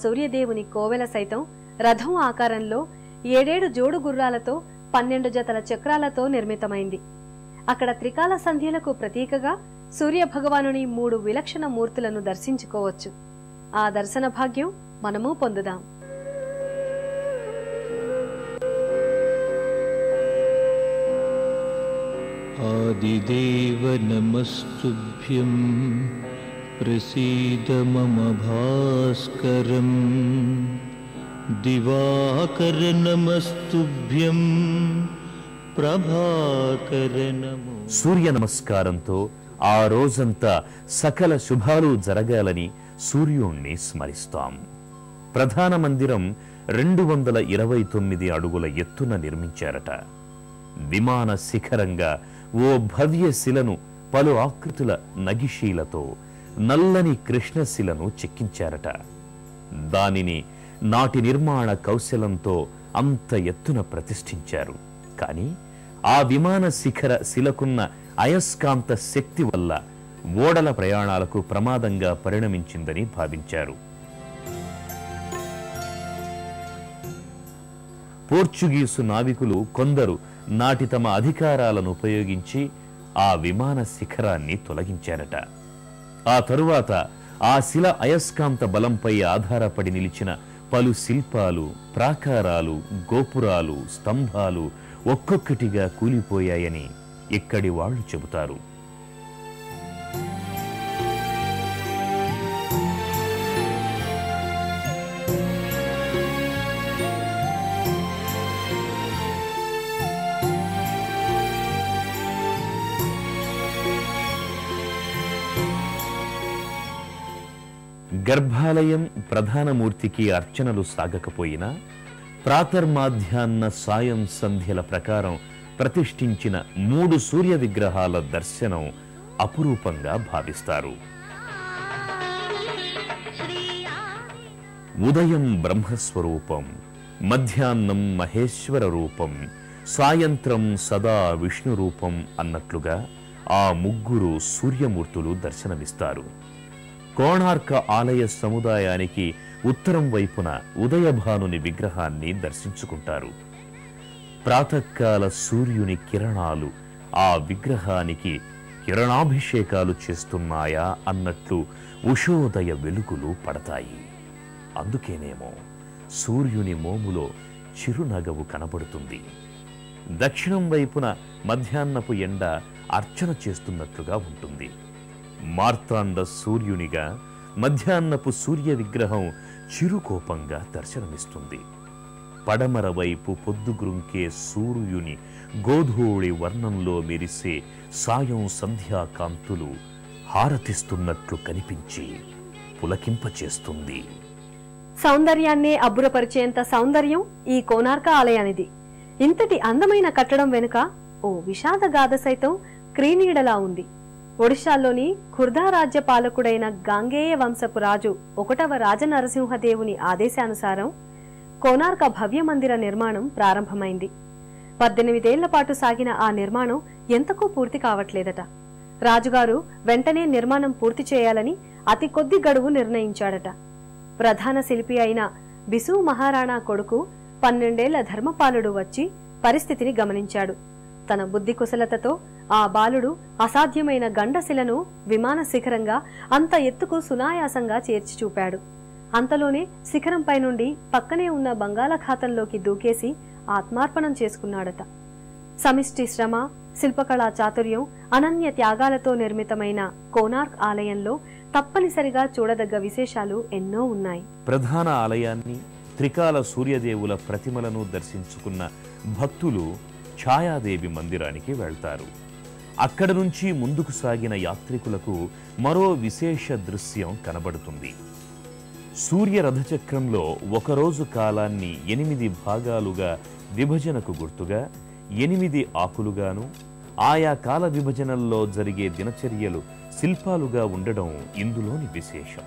సూర్యదేవుని కోవెల సైతం రథం ఆకారంలో 7 జోడు గుర్రాలతో 12 జతల చక్రాలతో నిర్మితమైంది. అక్కడ త్రికాల సంధ్యలకు ప్రతీకగా సూర్యభగవానుని 3 విలక్షణ మూర్తులను దర్శించుకోవచ్చు. ఆ దర్శన భాగ్యం మనము పొందుదాం. ఆదిదేవ నమస్తుభ్యం ప్రసీద మమ భాస్కరం. దివాకర నమస్తుభ్యం ప్రభాకర నమో. సూర్య నమస్కారంతో ఆ రోజంతా సకల శుభాలు జరగాలని సూర్యుణ్ణి స్మరిస్తాం. ప్రధాన మందిరం 229 అడుగుల ఎత్తున నిర్మించారట. విమాన శిఖరంగా ఓ భవ్య శిలను పలు ఆకృతుల నగిశీలతో నల్లని కృష్ణశిలను చెక్కించారట. దానిని నాటి నిర్మాణ కౌశలంతో అంత ఎత్తున ప్రతిష్ఠించారు. కానీ ఆ విమాన శిఖర శిలకున్న అయస్కాంత శక్తి వల్ల ఓడల ప్రయాణాలకు ప్రమాదంగా పరిణమించిందని భావించారు. పోర్చుగీసు నావికులు కొందరు నాటి తమ అధికారాలను ఉపయోగించి ఆ విమాన శిఖరాన్ని తొలగించారట. ఆ తరువాత ఆ శిల అయస్కాంత బలంపై ఆధారపడి నిలిచిన పలు శిల్పాలు, ప్రాకారాలు, గోపురాలు, స్తంభాలు ఒక్కొక్కటిగా కూలిపోయాయని ఇక్కడి వాళ్ళు చెబుతారు. గర్భాలయం ప్రధానమూర్తికి అర్చనలు సాగకపోయినా ప్రాతర్మాధ్యాహ్న సాయం సంధ్యల ప్రకారం ప్రతిష్ఠించిన 3 సూర్య విగ్రహాల దర్శనం అపురూపంగా భావిస్తారు. ఉదయం బ్రహ్మస్వరూపం, మధ్యాహ్నం మహేశ్వర రూపం, సాయంత్రం సదా విష్ణు రూపం అన్నట్లుగా ఆ 3 సూర్యమూర్తులు దర్శనమిస్తారు. కోణార్క ఆలయ సముదాయానికి ఉత్తరం వైపున ఉదయభానుని విగ్రహాన్ని దర్శించుకుంటారు. ప్రాతకాల సూర్యుని కిరణాలు ఆ విగ్రహానికి కిరణాభిషేకాలు చేస్తున్నాయా అన్నట్లు ఉషోదయ వెలుగులు పడతాయి. అందుకేనేమో సూర్యుని మోములో చిరునగవు కనబడుతుంది. దక్షిణం వైపున మధ్యాహ్నపు ఎండ అర్చన చేస్తున్నట్లుగా ఉంటుంది. మార్తాండ సూర్యునిగా మధ్యాహ్నపు సూర్య విగ్రహం చిరుకోపంగా దర్శనమిస్తుంది. పడమర వైపు పొద్దుగురుంకే సూర్యుని గోధూళి వర్ణంలో మెరిసే సాయం సంధ్యాకాంతులు హారతిస్తున్నట్లు కనిపించి పులకింపచేస్తుంది. సౌందర్యాన్నే అబ్బురపరిచేంత సౌందర్యం ఈ కోనార్క ఆలయానిది. ఇంతటి అందమైన కట్టడం వెనుక ఓ విషాద గాథ సైతం క్రీనీడలా ఉంది. ఒడిశాలోని ఖుర్దా రాజ్య పాలకుడైన గాంగేయ వంశపు రాజు 1వ రాజనరసింహదేవుని ఆదేశానుసారం కోనార్క భవ్య మందిర నిర్మాణం ప్రారంభమైంది. 18 ఏళ్ల పాటు సాగిన ఆ నిర్మాణం ఎంతకూ పూర్తి కావట్లేదట. రాజుగారు వెంటనే నిర్మాణం పూర్తి చేయాలని అతి కొద్ది గడువు నిర్ణయించాడట. ప్రధాన శిల్పి అయిన బిసు మహారాణా కొడుకు 12 ఏళ్ల ధర్మపాలుడు వచ్చి పరిస్థితిని గమనించాడు. తన బుద్ధి కుశలతతో ఆ బాలుడు అసాధ్యమైన గండశిలను విమాన శిఖరంగా అంత ఎత్తుకు సునాయాసంగా చేర్చి చూపాడు. అంతలోనే శిఖరంపై నుండి పక్కనే ఉన్న బంగాళాఖాతంలోకి దూకేసి ఆత్మార్పణం చేసుకున్నాడట. సమిష్టి శ్రమ, శిల్పకళా చాతుర్యం, అనన్య త్యాగాలతో నిర్మితమైన కోనార్క్ ఆలయంలో తప్పనిసరిగా చూడదగ్గ విశేషాలు ఎన్నో ఉన్నాయి. ప్రధాన ఆలయాన్ని, త్రికాల సూర్యదేవుల ప్రతిమలను దర్శించుకున్న భక్తులు ఛాయాదేవి మందిరానికి వెళ్తారు. అక్కడ నుంచి ముందుకు సాగిన యాత్రికులకు మరో విశేష దృశ్యం కనబడుతుంది. సూర్య రథచక్రంలో ఒకరోజు కాలాన్ని 8 భాగాలుగా విభజనకు గుర్తుగా 8 ఆకులుగాను, ఆయా కాల విభజనల్లో జరిగే దినచర్యలు శిల్పాలుగా ఉండడం ఇందులోని విశేషం.